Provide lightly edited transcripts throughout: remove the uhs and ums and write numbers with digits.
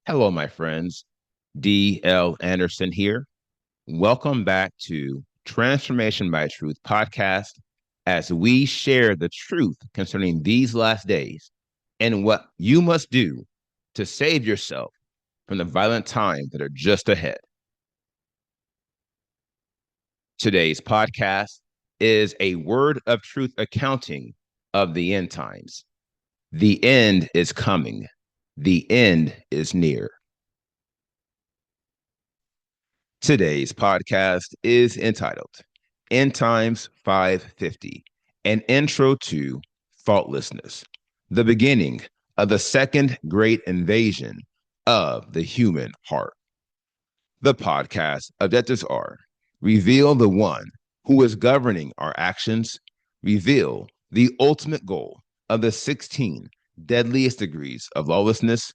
Hello, my friends. D.L. Anderson here. Welcome back to Transformation by Truth podcast as we share the truth concerning these last days and what you must do to save yourself from the violent times that are just ahead. Today's podcast is a word of truth accounting of the end times. The end is coming. The end is near. Today's podcast is entitled End Times 550, an intro to thoughtlessness, the beginning of the second great invasion of the human heart. The podcast objectives are reveal the one who is governing our actions, reveal the ultimate goal of the 16 deadliest degrees of lawlessness,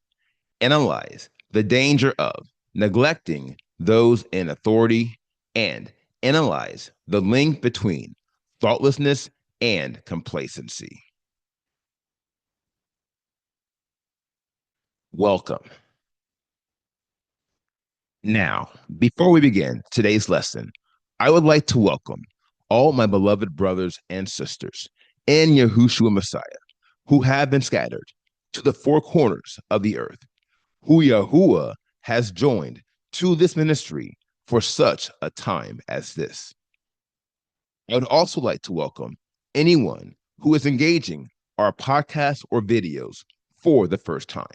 analyze the danger of neglecting those in authority, and analyze the link between thoughtlessness and complacency. Welcome. Now, before we begin today's lesson, I would like to welcome all my beloved brothers and sisters in Yahushua Messiah who have been scattered to the four corners of the earth, who Yahuwah has joined to this ministry for such a time as this. I would also like to welcome anyone who is engaging our podcasts or videos for the first time.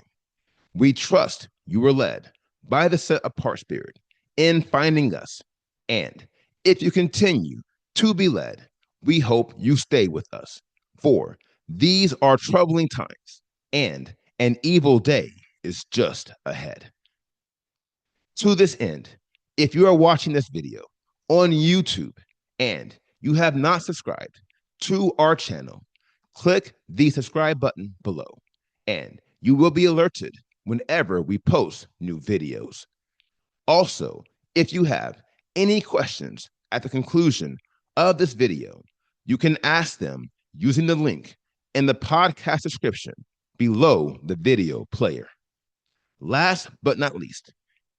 We trust you were led by the set apart spirit in finding us. And if you continue to be led, we hope you stay with us. For these are troubling times, and an evil day is just ahead. To this end, if you are watching this video on YouTube and you have not subscribed to our channel, click the subscribe button below, and you will be alerted whenever we post new videos. Also, if you have any questions at the conclusion of this video, you can ask them using the link in the podcast description below the video player. Last but not least,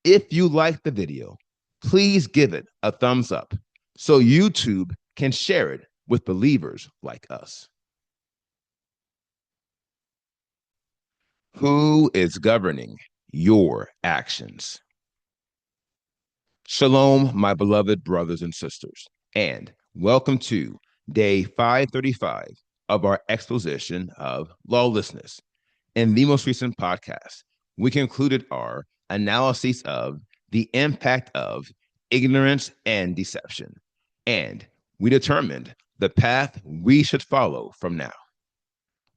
if you like the video, please give it a thumbs up so YouTube can share it with believers like us. Who is governing your actions? Shalom, my beloved brothers and sisters, and welcome to day 535 of our exposition of lawlessness. In the most recent podcast, we concluded our analysis of the impact of ignorance and deception, and we determined the path we should follow from now.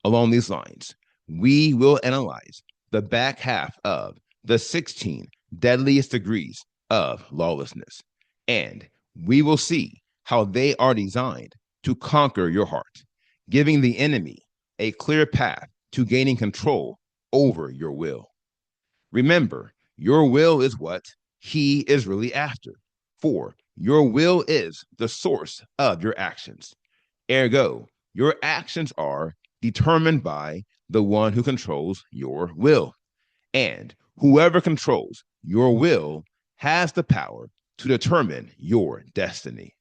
Along these lines, we will analyze the back half of the 16 deadliest degrees of lawlessness, and we will see how they are designed to conquer your heart, giving the enemy a clear path to gaining control over your will. Remember, your will is what he is really after, for your will is the source of your actions. Ergo, your actions are determined by the one who controls your will. And whoever controls your will has the power to determine your destiny.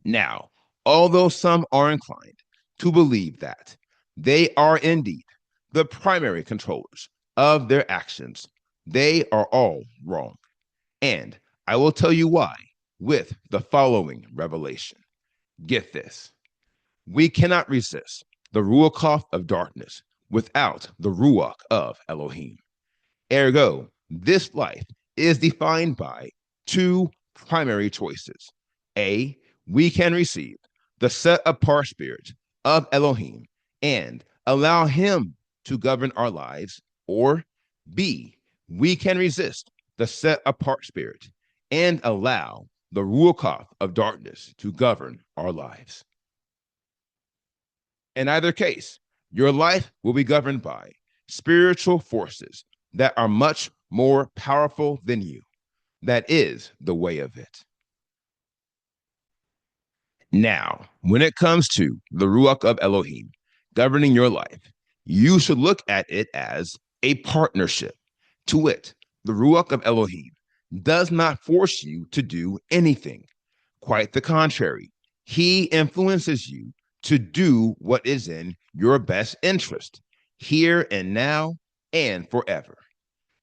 Now, although some are inclined to believe that they are indeed the primary controllers of their actions, they are all wrong. And I will tell you why with the following revelation. Get this. We cannot resist the Ruach of darkness without the Ruach of Elohim. Ergo, this life is defined by two primary choices. A, we can receive the set apart spirit of Elohim and allow him to govern our lives, or B, we can resist the set apart spirit and allow the Ruach of darkness to govern our lives. In either case, your life will be governed by spiritual forces that are much more powerful than you. That is the way of it. Now, when it comes to the Ruach of Elohim governing your life, you should look at it as a partnership. To wit, the Ruach of Elohim does not force you to do anything. Quite the contrary, he influences you to do what is in your best interest, here and now and forever.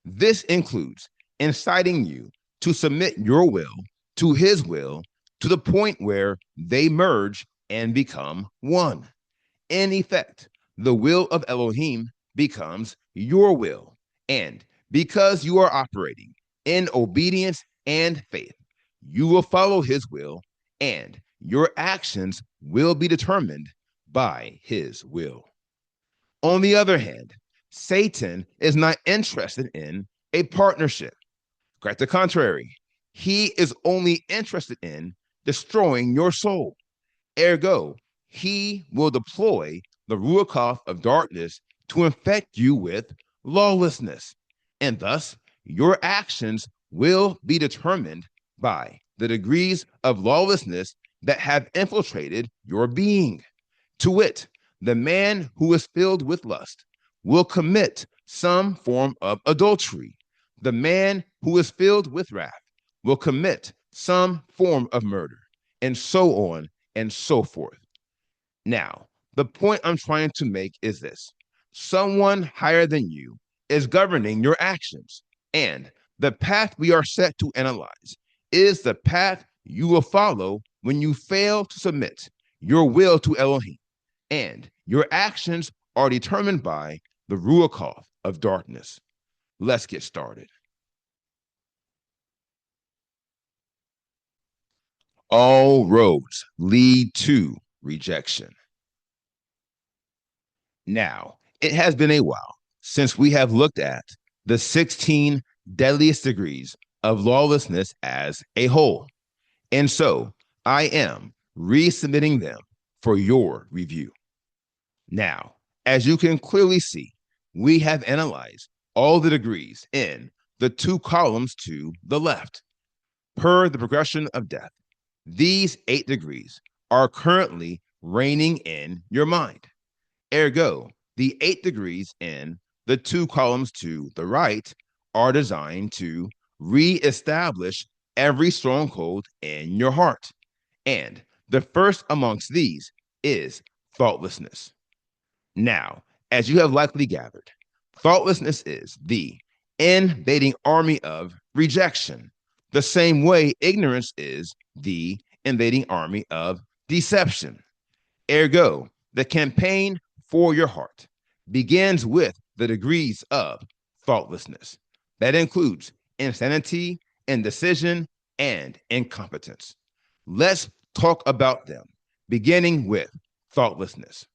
This includes inciting you to submit your will to his will to the point where they merge and become one. In effect, the will of Elohim becomes your will. And because you are operating in obedience and faith, you will follow his will, and your actions will be determined by his will. On the other hand, Satan is not interested in a partnership. Quite the contrary, he is only interested in destroying your soul. Ergo, he will deploy the Ruach of darkness to infect you with lawlessness. And thus, your actions will be determined by the degrees of lawlessness that have infiltrated your being. To wit, the man who is filled with lust will commit some form of adultery. The man who is filled with wrath will commit some form of murder, and so on and so forth. Now, the point I'm trying to make is this: someone higher than you is governing your actions, and the path we are set to analyze is the path you will follow when you fail to submit your will to Elohim, and your actions are determined by the Ruach of darkness. Let's get started. All roads lead to rejection. Now, it has been a while since we have looked at the 16 deadliest degrees of lawlessness as a whole. And so I am resubmitting them for your review. Now, as you can clearly see, we have analyzed all the degrees in the two columns to the left. Per the progression of death, these 8 degrees are currently reigning in your mind. Ergo, the 8 degrees in the 2 columns to the right are designed to reestablish every stronghold in your heart. And the first amongst these is thoughtlessness. Now, as you have likely gathered, thoughtlessness is the invading army of rejection, the same way ignorance is the invading army of deception. Ergo, the campaign for your heart begins with the degrees of thoughtlessness. That includes insanity, indecision, and incompetence. Let's talk about them, beginning with thoughtlessness.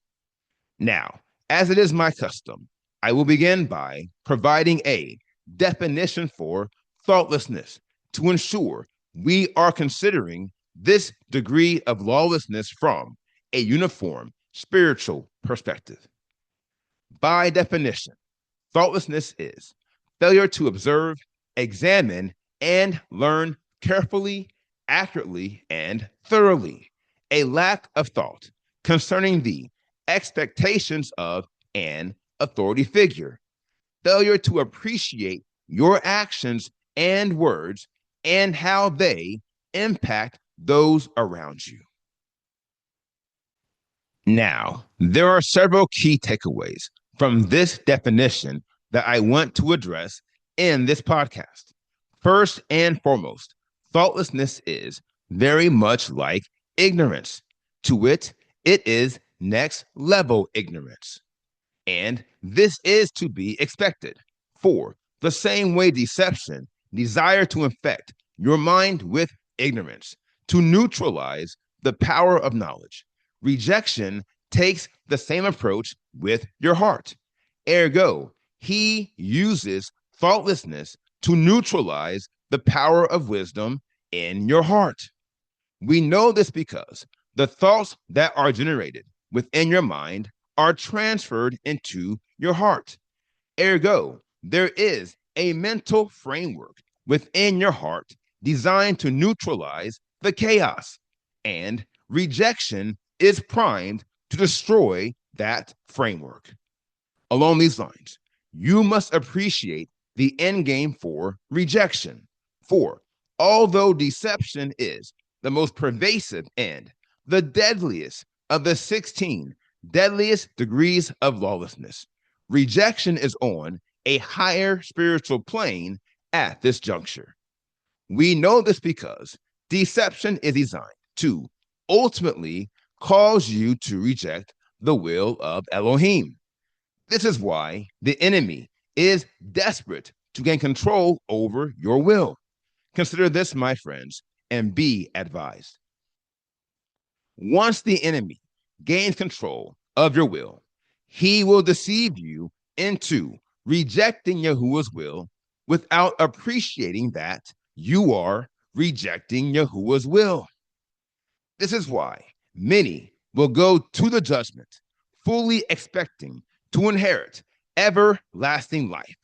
Now, as it is my custom, I will begin by providing a definition for thoughtlessness to ensure we are considering this degree of lawlessness from a uniform spiritual perspective. By definition, thoughtlessness is failure to observe, examine, and learn carefully, accurately, and thoroughly. A lack of thought concerning the expectations of an authority figure. Failure to appreciate your actions and words and how they impact those around you. Now, there are several key takeaways from this definition that I want to address in this podcast. First and foremost, thoughtlessness is very much like ignorance. To wit, it is next level ignorance. And this is to be expected. For the same way deception desire to infect your mind with ignorance, to neutralize the power of knowledge, rejection takes the same approach with your heart. Ergo, he uses thoughtlessness to neutralize the power of wisdom in your heart. We know this because the thoughts that are generated within your mind are transferred into your heart. Ergo, there is a mental framework within your heart designed to neutralize the chaos, and rejection is primed to destroy that framework. Along these lines, you must appreciate the end game for rejection. For although deception is the most pervasive and the deadliest of the 16 deadliest degrees of lawlessness, rejection is on a higher spiritual plane at this juncture. We know this because deception is designed to ultimately cause you to reject the will of Elohim. This is why the enemy is desperate to gain control over your will. Consider this, my friends, and be advised. Once the enemy gains control of your will, he will deceive you into rejecting Yahuwah's will without appreciating that you are rejecting Yahuwah's will. This is why many will go to the judgment fully expecting to inherit everlasting life,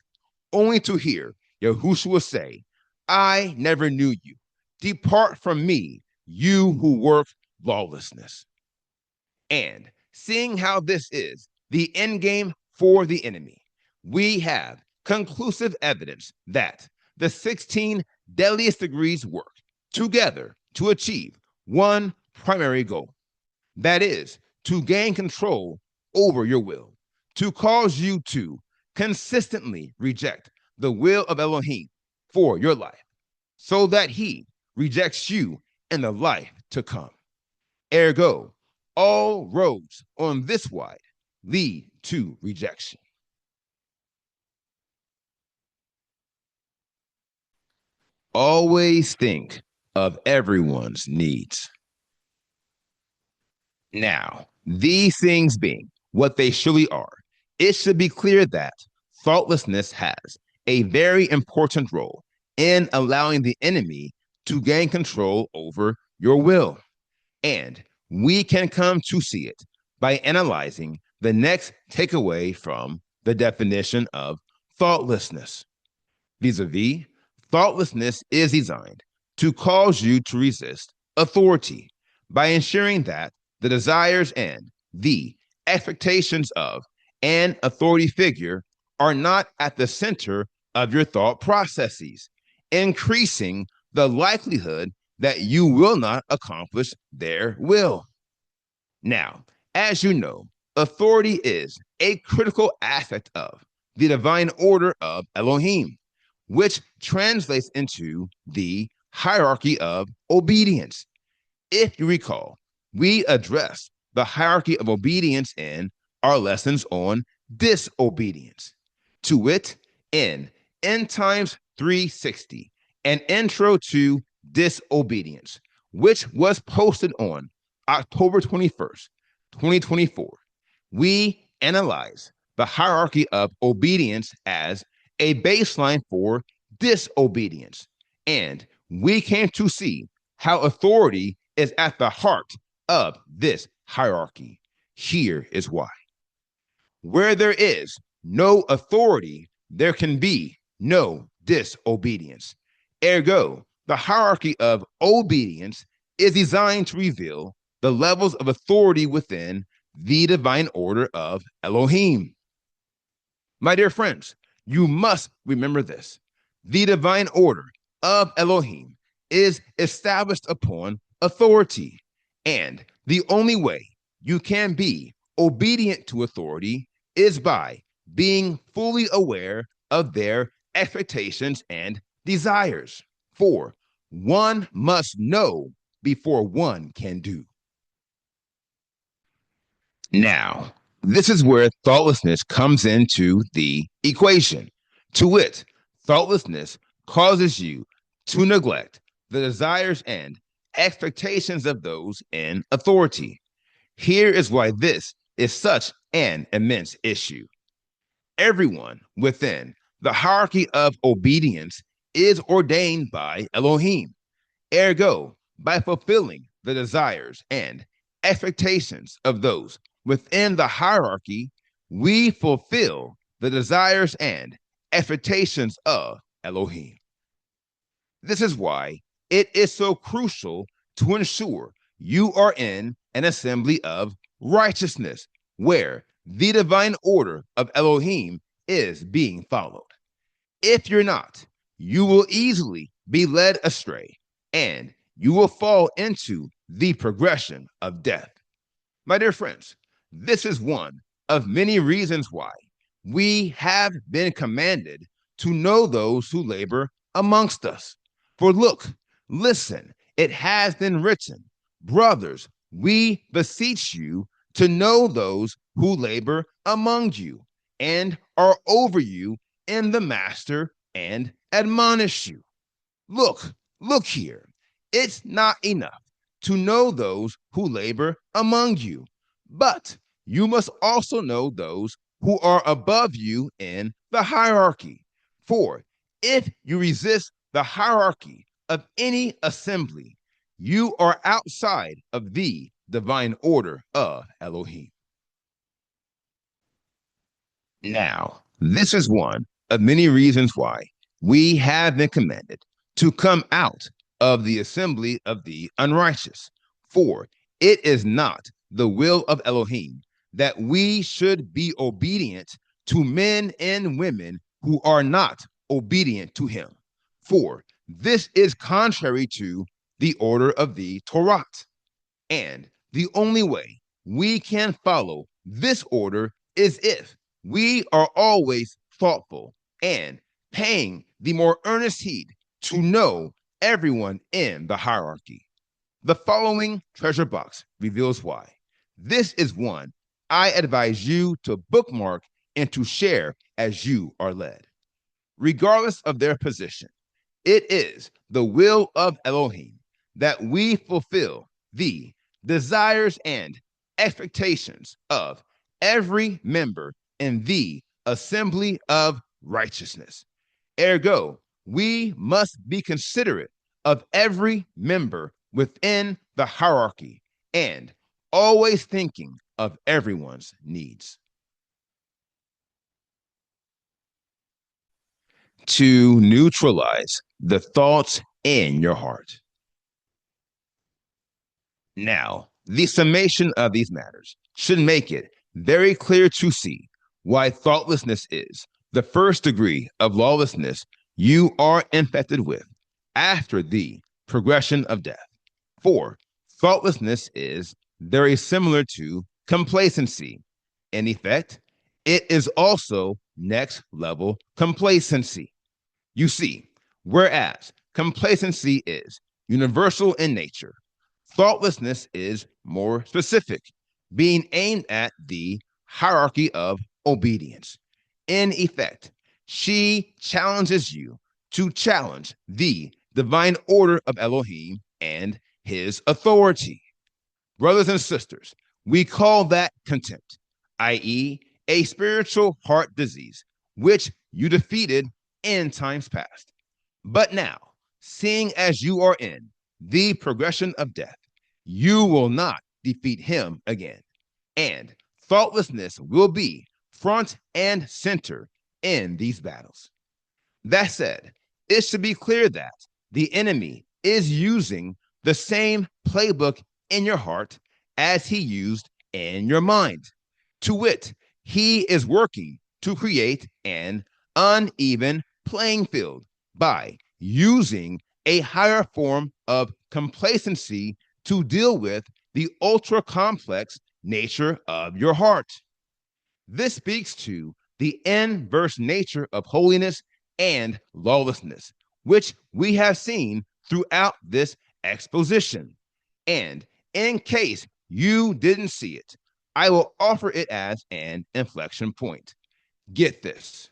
only to hear Yahushua say, I never knew you. Depart from me, you who work lawlessness. And seeing how this is the end game for the enemy, we have conclusive evidence that the 16 deadliest degrees work together to achieve one primary goal. That is to gain control over your will, to cause you to consistently reject the will of Elohim for your life, so that he rejects you in the life to come. Ergo, all roads on this wide lead to rejection. Always think of everyone's needs. Now, these things being what they surely are, it should be clear that thoughtlessness has a very important role in allowing the enemy to gain control over your will. And we can come to see it by analyzing the next takeaway from the definition of thoughtlessness. Vis-a-vis, thoughtlessness is designed to cause you to resist authority by ensuring that the desires and the expectations of an authority figure are not at the center of your thought processes, increasing the likelihood that you will not accomplish their will. Now, as you know, authority is a critical aspect of the divine order of Elohim, which translates into the hierarchy of obedience. If you recall, we addressed the hierarchy of obedience in our lessons on disobedience. To wit, in End Times 360, an intro to disobedience, which was posted on October 21st, 2024, we analyze the hierarchy of obedience as a baseline for disobedience. And we came to see how authority is at the heart of this hierarchy. Here is why. Where there is no authority, there can be no disobedience. Ergo, the hierarchy of obedience is designed to reveal the levels of authority within the divine order of Elohim. My dear friends, you must remember this. The divine order of Elohim is established upon authority, and the only way you can be obedient to authority is by being fully aware of their expectations and desires. For one must know before one can do. Now, this is where thoughtlessness comes into the equation. To wit, thoughtlessness causes you to neglect the desires and expectations of those in authority. Here is why this is such an immense issue. Everyone within the hierarchy of obedience is ordained by Elohim. Ergo, by fulfilling the desires and expectations of those within the hierarchy, we fulfill the desires and expectations of Elohim. This is why it is so crucial to ensure you are in an assembly of righteousness where the divine order of Elohim is being followed. If you're not, you will easily be led astray and you will fall into the progression of death. My dear friends, this is one of many reasons why we have been commanded to know those who labor amongst us. For look, listen, it has been written, brothers, we beseech you to know those who labor among you and are over you in the master and admonish you. Look, look here. It's not enough to know those who labor among you, but you must also know those who are above you in the hierarchy. For if you resist the hierarchy of any assembly, you are outside of the divine order of Elohim. Now, this is one of many reasons why we have been commanded to come out of the assembly of the unrighteous. For it is not the will of Elohim that we should be obedient to men and women who are not obedient to him. For this is contrary to the order of the Torah. And the only way we can follow this order is if we are always thoughtful and paying the more earnest heed to know everyone in the hierarchy. The following treasure box reveals why. This is one I advise you to bookmark and to share as you are led. Regardless of their position, it is the will of Elohim that we fulfill the desires and expectations of every member in the assembly of righteousness. Ergo, we must be considerate of every member within the hierarchy and always thinking of everyone's needs. To neutralize the thoughts in your heart. Now, the summation of these matters should make it very clear to see why thoughtlessness is the first degree of lawlessness you are infected with after the progression of death. For thoughtlessness is very similar to complacency. In effect, it is also next level complacency. You see, whereas complacency is universal in nature, thoughtlessness is more specific, being aimed at the hierarchy of obedience. In effect, she challenges you to challenge the divine order of Elohim and his authority. Brothers and sisters, we call that contempt, i.e., a spiritual heart disease, which you defeated in times past. But now, seeing as you are in the progression of death, you will not defeat him again. And thoughtlessness will be front and center in these battles. That said, it should be clear that the enemy is using the same playbook in your heart as he used in your mind. To wit, he is working to create an uneven playing field by using a higher form of complacency to deal with the ultra complex nature of your heart. This speaks to the inverse nature of holiness and lawlessness, which we have seen throughout this exposition. And in case you didn't see it, I will offer it as an inflection point. Get this.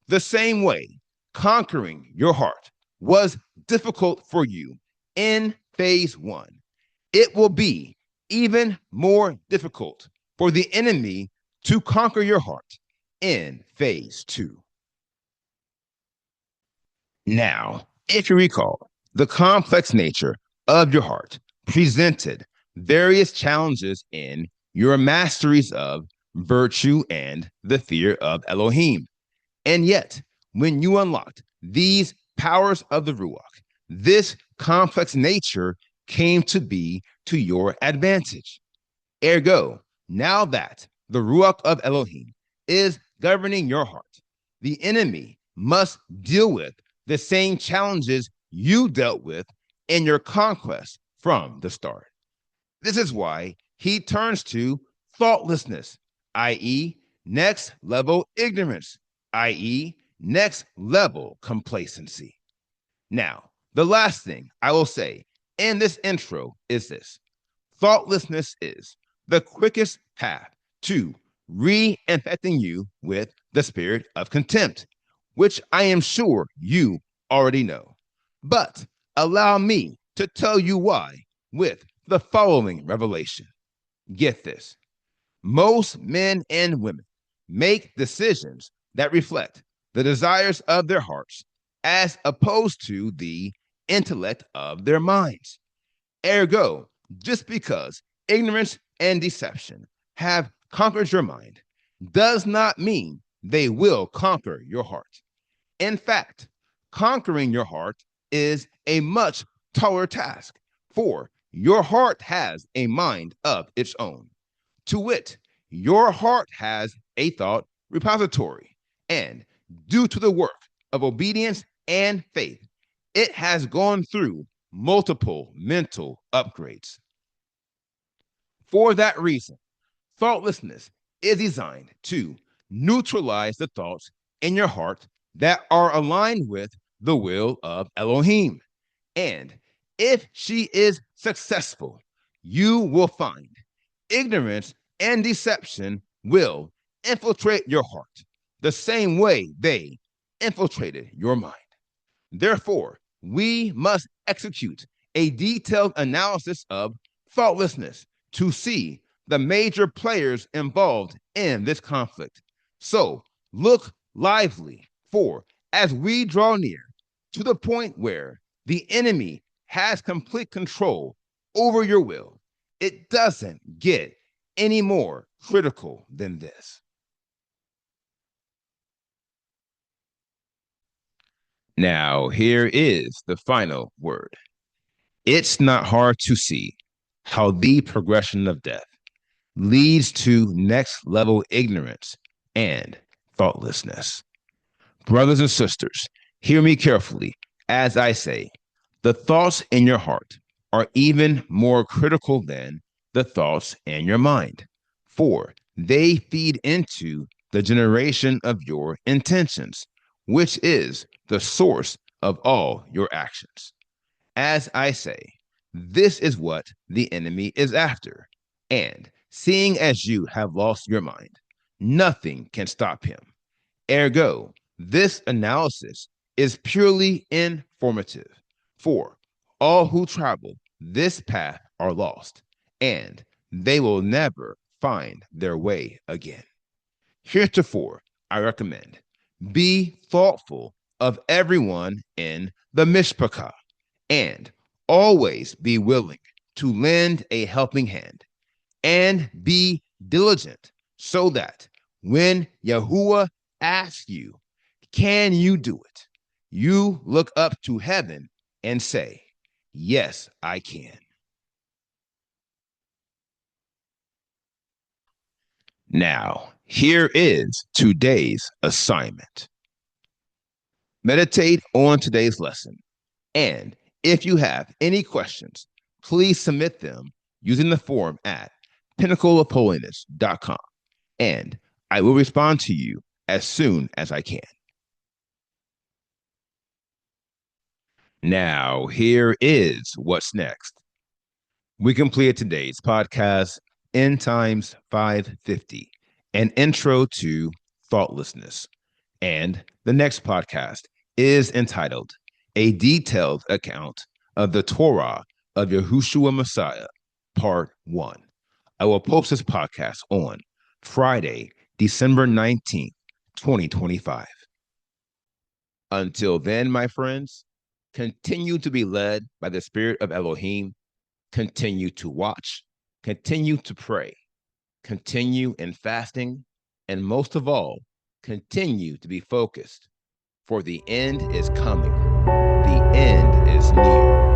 The same way conquering your heart was difficult for you in phase one, it will be even more difficult for the enemy to conquer your heart in phase two. Now, if you recall, the complex nature of your heart presented various challenges in your masteries of virtue and the fear of Elohim. And yet, when you unlocked these powers of the Ruach, this complex nature came to be to your advantage. Ergo, now that the Ruach of Elohim is governing your heart, the enemy must deal with the same challenges you dealt with in your conquest from the start. This is why he turns to thoughtlessness, i.e., next level ignorance, i.e., next level complacency. Now, the last thing I will say in this intro is this: thoughtlessness is the quickest path to reinfecting you with the spirit of contempt, which I am sure you already know. But allow me to tell you why with the following revelation. Get this: most men and women make decisions that reflect the desires of their hearts as opposed to the intellect of their minds. Ergo, just because ignorance and deception have conquered your mind does not mean they will conquer your heart. In fact, conquering your heart is a much taller task, for your heart has a mind of its own. To wit, your heart has a thought repository, and due to the work of obedience and faith, it has gone through multiple mental upgrades. For that reason, thoughtlessness is designed to neutralize the thoughts in your heart that are aligned with the will of Elohim. And if she is successful, you will find ignorance and deception will infiltrate your heart the same way they infiltrated your mind. Therefore, we must execute a detailed analysis of thoughtlessness to see the major players involved in this conflict. So look lively, for as we draw near to the point where the enemy has complete control over your will, it doesn't get any more critical than this. Now, here is the final word. It's not hard to see how the progression of death leads to next level ignorance and thoughtlessness. Brothers and sisters, hear me carefully as I say the thoughts in your heart are even more critical than the thoughts in your mind, for they feed into the generation of your intentions, which is the source of all your actions. As I say, this is what the enemy is after. And seeing as you have lost your mind, nothing can stop him. Ergo, this analysis is purely informative, for all who travel this path are lost, and they will never find their way again. Heretofore, I recommend be thoughtful of everyone in the mishpachah, and always be willing to lend a helping hand, and be diligent so that when Yahuwah asks you, can you do it? You look up to heaven and say, yes, I can. Now, here is today's assignment. Meditate on today's lesson. And if you have any questions, please submit them using the form at pinnacleofholiness.com. And I will respond to you as soon as I can. Now, here is what's next. We completed today's podcast, End Times 550, an intro to thoughtlessness. And the next podcast is entitled A Detailed Account of the Torah of Yahushua Messiah, Part 1. I will post this podcast on Friday, December 19th, 2025. Until then, my friends, continue to be led by the Spirit of Elohim. Continue to watch, continue to pray, continue in fasting, and most of all, continue to be focused, for the end is coming. The end is near.